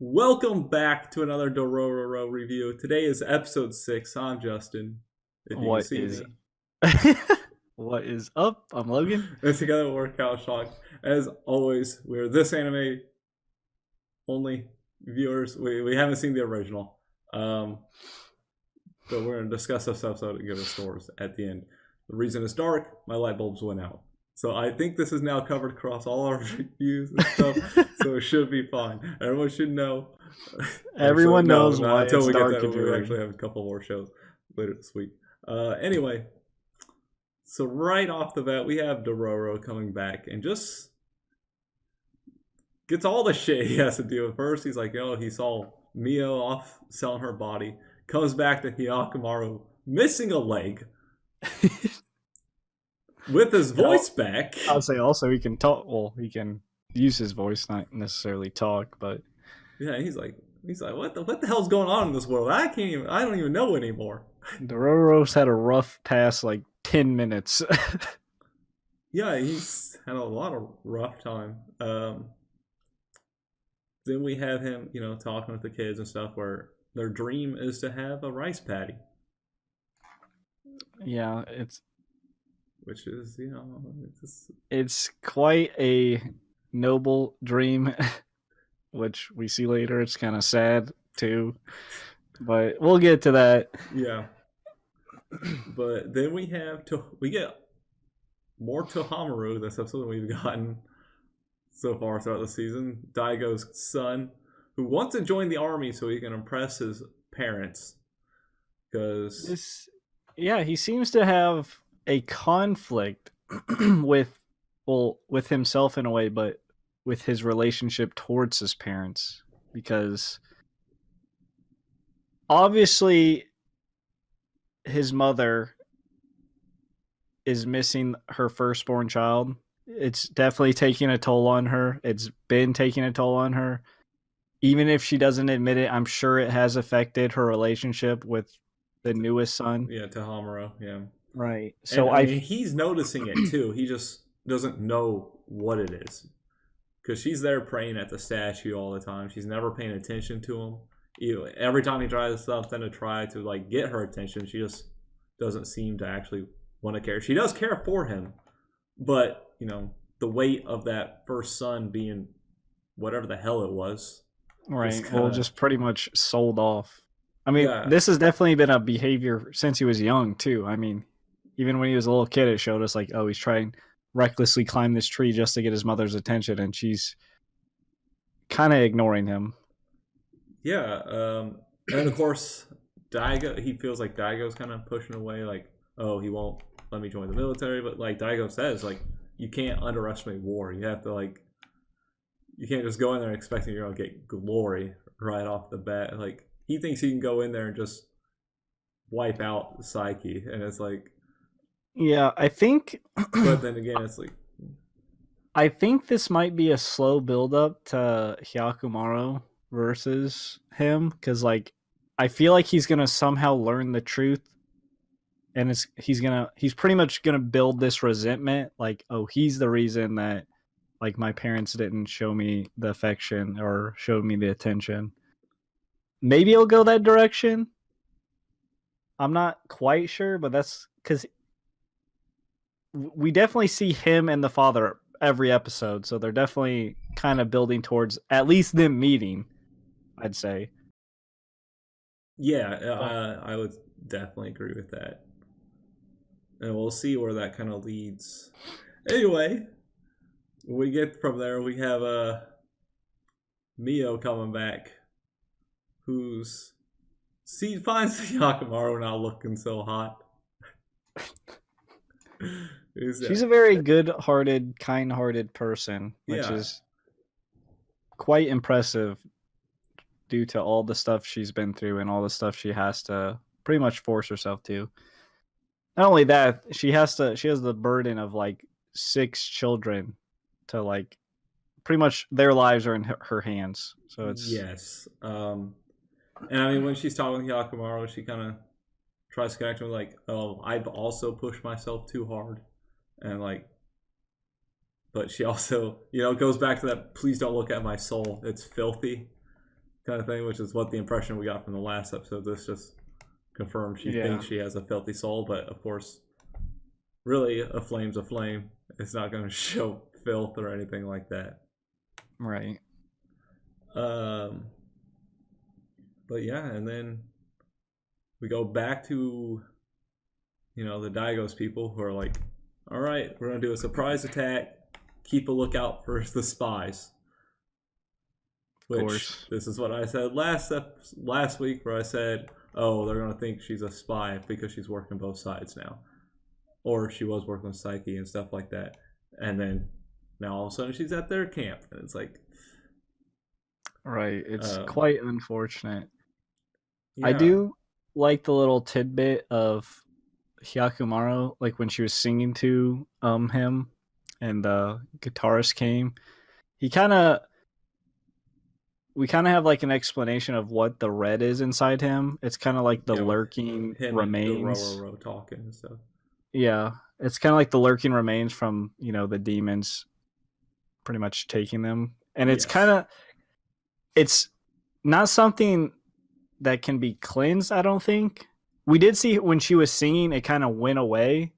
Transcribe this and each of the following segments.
Welcome back to another Dororo review. Today is episode 6. I'm Justin, if you can What see is me. what is up? I'm Logan. And together we're Couch Talk. As always, we're this anime only viewers. We haven't seen the original. But we're going to discuss this episode and give us scores at the end. The reason it's dark, my light bulbs went out. So I think this is now covered across all our reviews and stuff, so it should be fine. Everyone should know. Everyone knows not why until it's we get dark that. in We your actually have a couple more shows later this week. Anyway, so right off the bat, we have Dororo coming back and just gets all the shit he has to deal with. First, he's like, he saw Mio off selling her body. Comes back to Hyakumaru missing a leg. With his voice back. I'll say also he can talk. Well, he can use his voice, not necessarily talk, but yeah, he's like, what the hell's going on in this world? I don't even know anymore. Dororo's had a rough past like 10 minutes. Yeah, he's had a lot of rough time. Then we have him, talking with the kids and stuff, where their dream is to have a rice paddy. Yeah, which is, it's quite a noble dream, which we see later. It's kind of sad too, but we'll get to that. Yeah. But then we get more Tohamaru this episode than we've gotten so far throughout the season. Daigo's son, who wants to join the army so he can impress his parents. He seems to have a conflict with himself in a way, but with his relationship towards his parents, because obviously his mother is missing her firstborn child. It's definitely taking a toll on her. It's been taking a toll on her. Even if she doesn't admit it, I'm sure it has affected her relationship with the newest son. Yeah, Tohamaru, yeah. Right. So I mean, he's noticing it too. He just doesn't know what it is. Because she's there praying at the statue all the time. She's never paying attention to him. Every time he tries something to try to get her attention, she just doesn't seem to actually want to care. She does care for him, but the weight of that first son being whatever the hell it was, right? Just pretty much sold off. I mean, This has definitely been a behavior since he was young too. I mean, even when he was a little kid, it showed us he's trying recklessly climb this tree just to get his mother's attention, and she's kind of ignoring him. Yeah, and of course, Daigo, he feels like Daigo's kind of pushing away, he won't let me join the military. But Daigo says, you can't underestimate war. You have to you can't just go in there expecting you're gonna get glory right off the bat. He thinks he can go in there and just wipe out the psyche, and it's yeah, I think. But then again, it's I think this might be a slow build up to Hyakumaru versus him, because I feel like he's gonna somehow learn the truth, and he's pretty much gonna build this resentment, he's the reason that my parents didn't show me the affection or showed me the attention. Maybe he'll go that direction. I'm not quite sure, but that's because we definitely see him and the father every episode, so they're definitely kind of building towards at least them meeting, I'd say. Yeah, I would definitely agree with that. And we'll see where that kind of leads. Anyway, we get from there, we have Mio coming back, finds Hyakumaru not looking so hot. She's a very good-hearted, kind-hearted person, which is quite impressive due to all the stuff she's been through and all the stuff she has to pretty much force herself to. Not only that, she has the burden of 6 children to pretty much their lives are in her hands. So it's yes. And I mean, when she's talking to Hyakumaru, she kind of tries to connect with I've also pushed myself too hard, and but she also goes back to that, please don't look at my soul, it's filthy. kind of thing, which is what the impression we got from the last episode. This just confirms she Yeah. thinks she has a filthy soul, but of course, really, a flame's a flame. It's not going to show filth or anything like that. Right. Um, but yeah, and then we go back to, the Daigos people who are like, all right, we're going to do a surprise attack. Keep a lookout for the spies. Which, course. this is what I said last week, where I said, oh, they're going to think she's a spy because she's working both sides now. Or she was working with Psyche and stuff like that. And then now all of a sudden she's at their camp. And it's like... Right. It's quite unfortunate. Yeah. I do like the little tidbit of Hyakumaru, like when she was singing to him and the guitarist came. We kind of have like an explanation of what the red is inside him. It's kind of like the lurking remains. And Dororo talking and stuff. Yeah, it's kind of like the lurking remains from the demons, pretty much taking them, and it's it's not something that can be cleansed. I don't think we did see when she was singing, it kind of went away,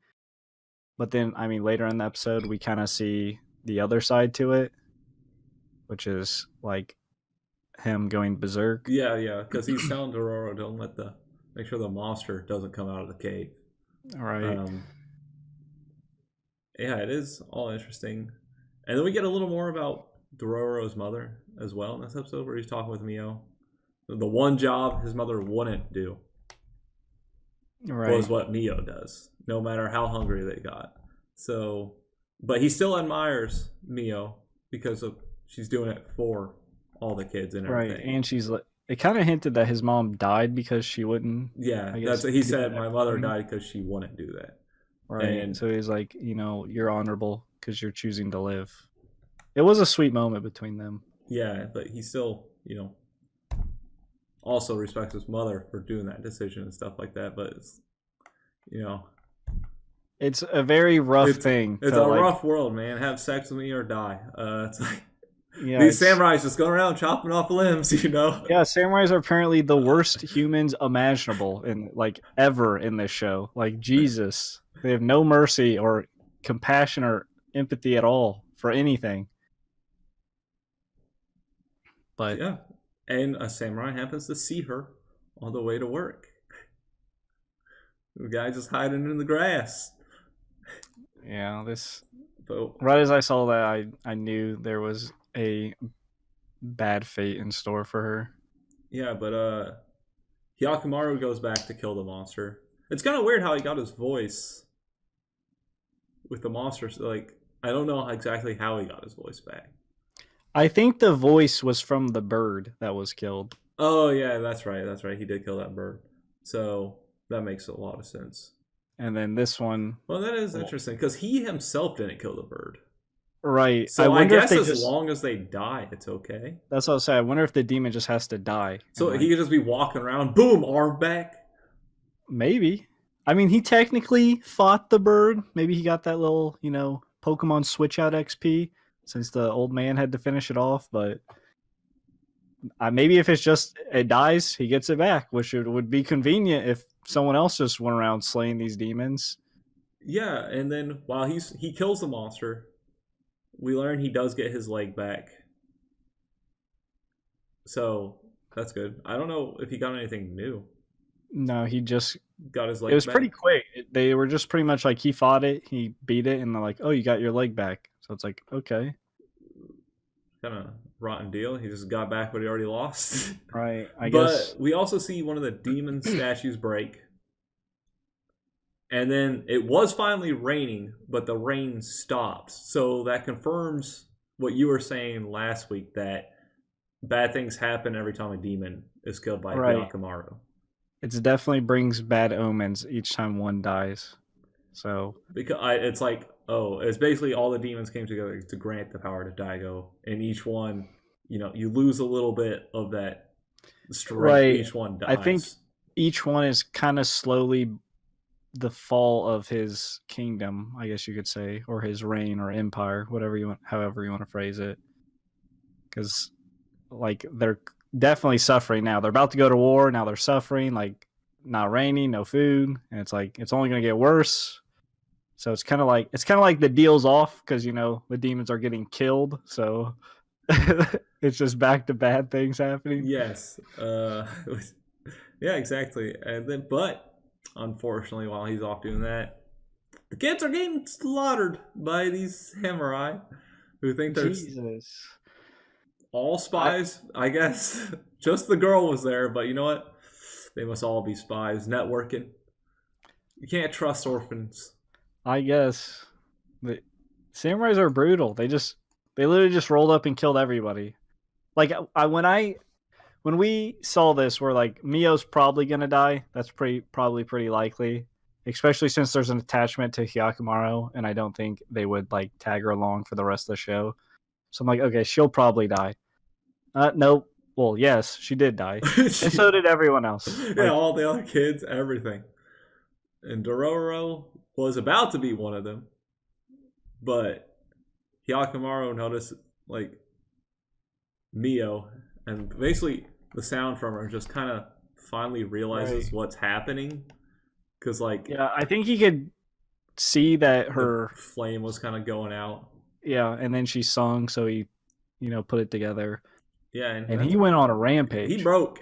but then later in the episode we kind of see the other side to it, which is like him going berserk. Yeah, because he's telling Dororo, make sure the monster doesn't come out of the cave. All right. Yeah, it is all interesting. And then we get a little more about Dororo's mother as well in this episode, where he's talking with Mio. The one job his mother wouldn't do was what Mio does, no matter how hungry they got. So, but he still admires Mio because she's doing it for all the kids and everything. Right, and she's like, it kind of hinted that his mom died because she wouldn't. Yeah, that's what he said. My mother died because she wouldn't do that. Right. And so he's like, you're honorable because you're choosing to live. It was a sweet moment between them. Yeah, but he still, also respects his mother for doing that decision and stuff like that. But it's, it's a very rough thing. It's a rough world, man. Have sex with me or die. It's like these samurais just going around chopping off limbs, Yeah, samurais are apparently the worst humans imaginable ever in this show. Like Jesus, they have no mercy or compassion or empathy at all for anything. But yeah, and a samurai happens to see her on the way to work. The guy just hiding in the grass. Yeah, right as I saw that, I knew there was a bad fate in store for her. Yeah, but Hyakumaru goes back to kill the monster. It's kind of weird how he got his voice with the monsters. Like, I don't know exactly how he got his voice back. I think the voice was from the bird that was killed. Oh, yeah, that's right. He did kill that bird. So that makes a lot of sense. And then this one... Well, that is interesting, because he himself didn't kill the bird. Right. So I guess as long as they die, it's okay. That's what I was saying. I wonder if the demon just has to die. So he could just be walking around, boom, arm back? Maybe. He technically fought the bird. Maybe he got that little, Pokemon Switch Out XP, since the old man had to finish it off. But maybe if it's just, it dies, he gets it back, which would be convenient if someone else just went around slaying these demons. Yeah, and then while he kills the monster, we learn he does get his leg back. So that's good. I don't know if he got anything new. No, he just got his leg back. It was pretty quick. They were just pretty much like, he fought it, he beat it, and they're like, oh, you got your leg back. So it's like, okay. Kind of rotten deal. He just got back what he already lost. Right, I guess. But we also see one of the demon statues break. And then it was finally raining, but the rain stopped. So that confirms what you were saying last week, that bad things happen every time a demon is killed by Hyakumaru. It definitely brings bad omens each time one dies. So because it's like, it's basically all the demons came together to grant the power to Daigo, and each one, you lose a little bit of that strength. Right. Each one dies. I think each one is kind of slowly the fall of his kingdom, I guess you could say, or his reign or empire, however you want to phrase it. Because they're definitely suffering now. They're about to go to war. Now they're suffering, like not raining, no food, and it's like it's only going to get worse. So it's kind of like the deal's off because the demons are getting killed. So it's just back to bad things happening. Yes. Yeah, exactly. And then, but unfortunately, while he's off doing that, the kids are getting slaughtered by these samurai who think they're Jesus. all spies, I guess. Just the girl was there, but you know what? They must all be spies, networking. You can't trust orphans. I guess the samurais are brutal. They literally just rolled up and killed everybody. Like when we saw this, we're like Mio's probably gonna die. That's probably pretty likely, especially since there's an attachment to Hyakumaru, and I don't think they would like tag her along for the rest of the show. So I'm like, okay, she'll probably die. Nope. Well, yes, she did die, and so did everyone else. Yeah, all the other kids, everything. And Dororo was about to be one of them, but Hyakumaru noticed like Mio, and basically the sound from her just kind of finally realizes what's happening, because like yeah, I think he could see that her flame was kind of going out. Yeah, and then she sung, so he, put it together. Yeah, and he went on a rampage. He broke,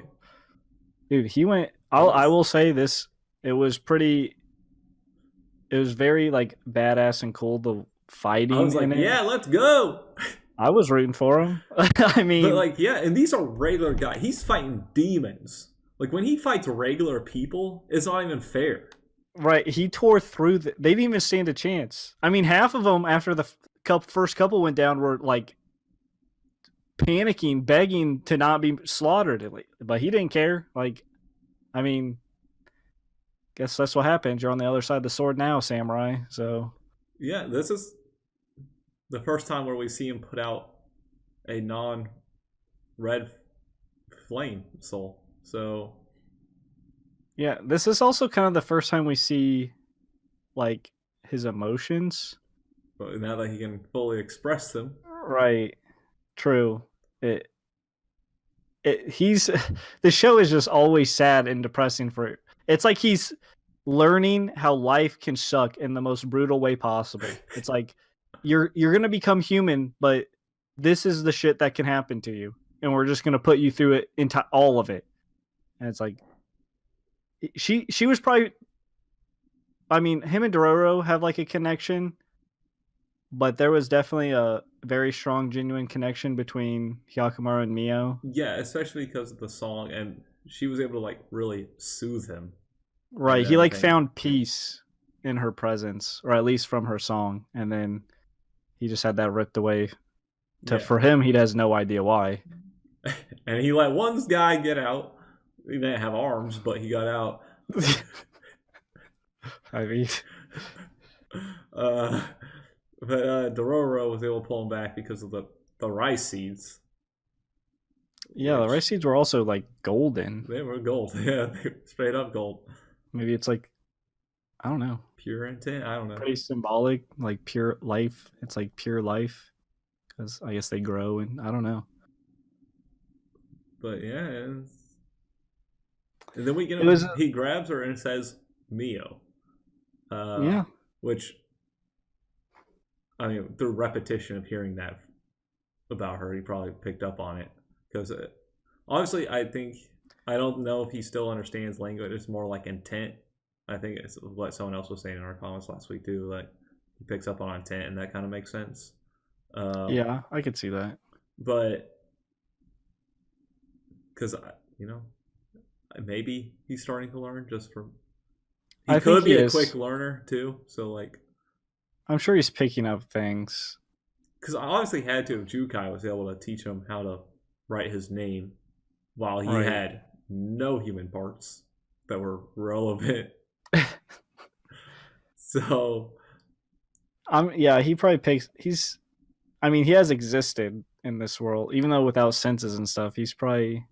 dude. He went. I will say this: it was pretty. It was very like badass and cool. The fighting. I was like, yeah, let's go. I was rooting for him. I mean, but like, yeah, and these are regular guys. He's fighting demons. Like when he fights regular people, it's not even fair. Right, he tore through. They didn't even stand a chance. I mean, half of them after the first couple went down were like panicking, begging to not be slaughtered. But he didn't care. Like, I mean, guess that's what happens. You're on the other side of the sword now, samurai. So yeah, this is the first time where we see him put out a non-red flame soul. So yeah, this is also kind of the first time we see like his emotions. But now that he can fully express them. Right. True. He's the show is just always sad and depressing for it's like he's learning how life can suck in the most brutal way possible. It's like you're gonna become human, but this is the shit that can happen to you, and we're just gonna put you through it into all of it. And it's like she was probably. I mean, him and Dororo have like a connection, but there was definitely a very strong, genuine connection between Hyakumaru and Mio. Yeah, especially because of the song, and she was able to like really soothe him. Right, he like found peace in her presence, or at least from her song, and then he just had that ripped away. For him, he has no idea why. And he let one guy get out. He didn't have arms, but he got out. I mean, but Dororo was able to pull him back because of the rice seeds. Yeah, the rice seeds were also like golden. They were gold. Yeah, they were straight up gold. Maybe it's like, I don't know. Pure intent? I don't know. Pretty symbolic, like pure life. It's like pure life. Because I guess they grow, and I don't know. But yeah. And then he grabs her and says, Mio. Yeah. Which, I mean, through repetition of hearing that about her, he probably picked up on it. Because obviously, I don't know if he still understands language. It's more like intent. I think it's what someone else was saying in our comments last week, too. Like, he picks up on intent, and that kind of makes sense. Yeah, I could see that. But, because, maybe he's starting to learn just from... He could be a quick learner, too. So, like... I'm sure he's picking up things. Because I obviously had to if Jukai was able to teach him how to write his name while he had no human parts that were relevant. So... yeah, he probably picks... he has existed in this world, even though without senses and stuff. He's probably...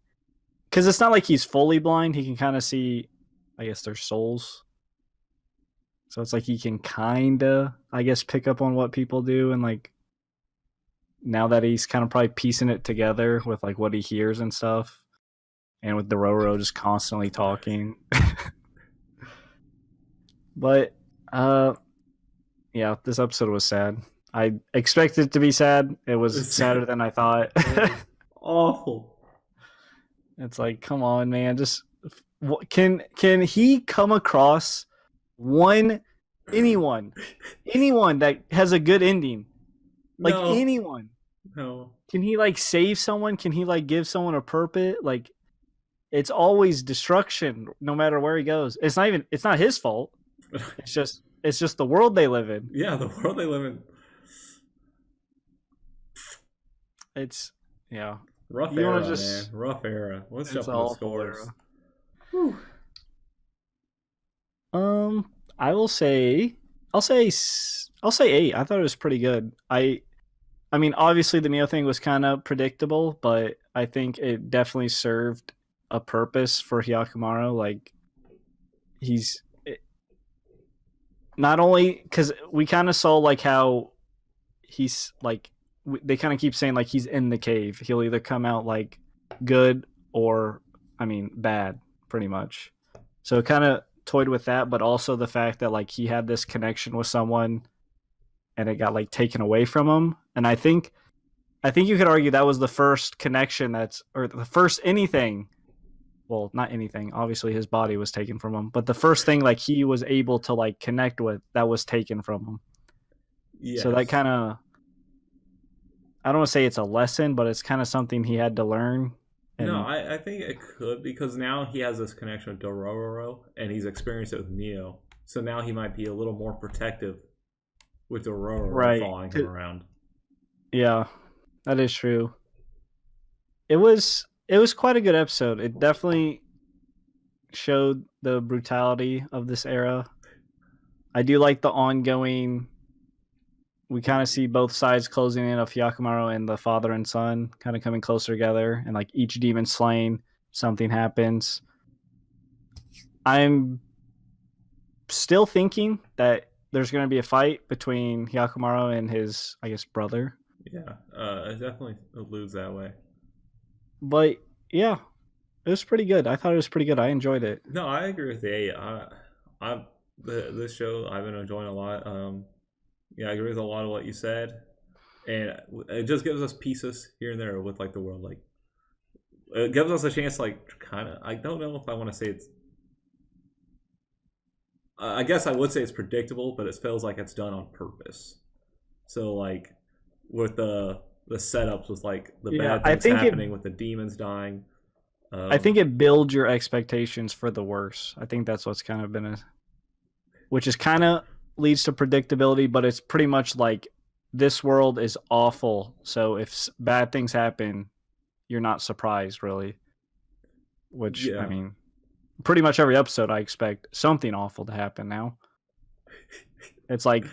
Because it's not like he's fully blind. He can kind of see, I guess, their souls. So it's like he can kind of, I guess, pick up on what people do. And like, now that he's kind of probably piecing it together with like what he hears and stuff, and with Dororo just constantly talking. But yeah, this episode was sad. I expected it to be sad. It was sadder than I thought. Awful. It's like, come on, man. Just can he come across anyone that has a good ending? Like No. anyone. No. Can he like save someone? Can he like give someone a purpose? Like it's always destruction no matter where he goes. It's not his fault. It's just the world they live in. Yeah, the world they live in. It's yeah. Rough You wanna era, just- man. Rough era. Let's It's jump into awful scores. era. Whew. I'll say 8. I thought it was pretty good. I mean, obviously the Mio thing was kind of predictable, but I think it definitely served a purpose for Hyakumaru. Like not only because we kind of saw like how he's like they kind of keep saying like he's in the cave. He'll either come out like good or I mean bad, pretty much. So it kind of toyed with that, but also the fact that like he had this connection with someone and it got like taken away from him. And I think you could argue that was the first connection or the first anything. Well, not anything. Obviously his body was taken from him, but the first thing like he was able to like connect with that was taken from him. Yes. So that kind of I don't want to say it's a lesson, but it's kind of something he had to learn. And No, I think it could because now he has this connection with Dororo and he's experienced it with Mio. So now he might be a little more protective with Dororo Right. following him around. yeah, that is true. It was quite a good episode. It definitely showed the brutality of this era. I do like the ongoing. We kind of see both sides closing in of Hyakumaru and the father and son kind of coming closer together, and like each demon slain, something happens. I'm still thinking that there's going to be a fight between Hyakumaru and his, I guess, brother. Yeah, it definitely alludes that way. But yeah, it was pretty good. I thought it was pretty good. I enjoyed it. No, I agree with the 8. This show I've been enjoying a lot. Yeah, I agree with a lot of what you said, and it just gives us pieces here and there with like the world. Like it gives us a chance, like kind of. I don't know if I want to say it's. I guess I would say it's predictable, but it feels like it's done on purpose. So like with the setups with like the Yeah, bad I things think happening with the demons dying. I think it builds your expectations for the worse. I think that's what's kind of been which is kind of leads to predictability, but it's pretty much like this world is awful. So if bad things happen, you're not surprised really. Which Yeah. I mean, pretty much every episode I expect something awful to happen now. It's like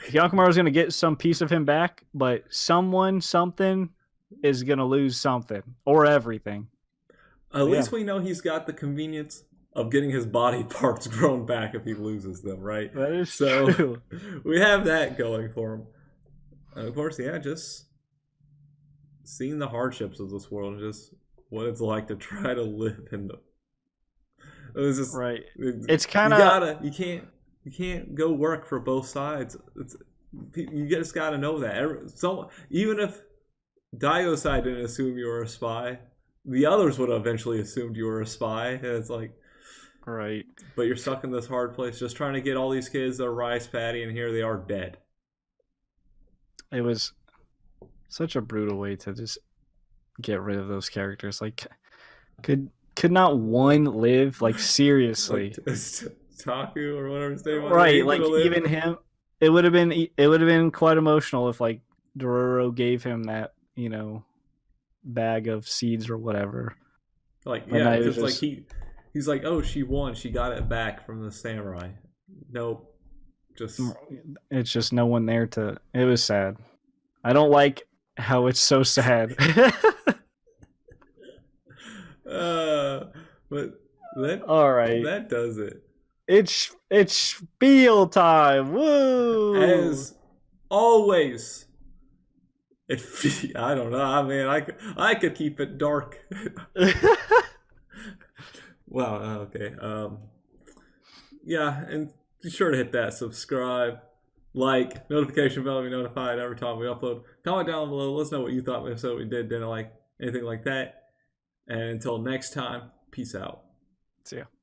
Hyakumaru's going to get some piece of him back, but something is going to lose something or everything. At least we know he's got the convenience of getting his body parts grown back if he loses them, right? That is So true. we have that going for him. And of course, yeah, just seeing the hardships of this world and just what it's like to try to live in them. It was just Right. It's kind you of you can't go work for both sides. You just gotta know that. Even if Daigo's side didn't assume you were a spy, the others would have eventually assumed you were a spy. And it's like, right. but you're stuck in this hard place, just trying to get all these kids their rice paddy, and here they are dead. It was such a brutal way to just get rid of those characters. Like, could not one live? Like seriously, Like, Taku or whatever his name was. right? Like even him, it would have been quite emotional if like Dororo gave him that bag of seeds or whatever. Like But yeah, no, it was because just- like he's like, oh, she won, she got it back from the samurai. Nope, just It's just no one there to. It was sad. I don't like how it's so sad. but that All right, that does it. it's spiel time. Woo! As always, I don't know. I mean, I could keep it dark. Wow. Okay. Yeah, and be sure to hit that subscribe, like, notification bell to be notified every time we upload. Comment down below. Let us know what you thought of the episode we did, didn't like, anything like that. And until next time, peace out. See ya.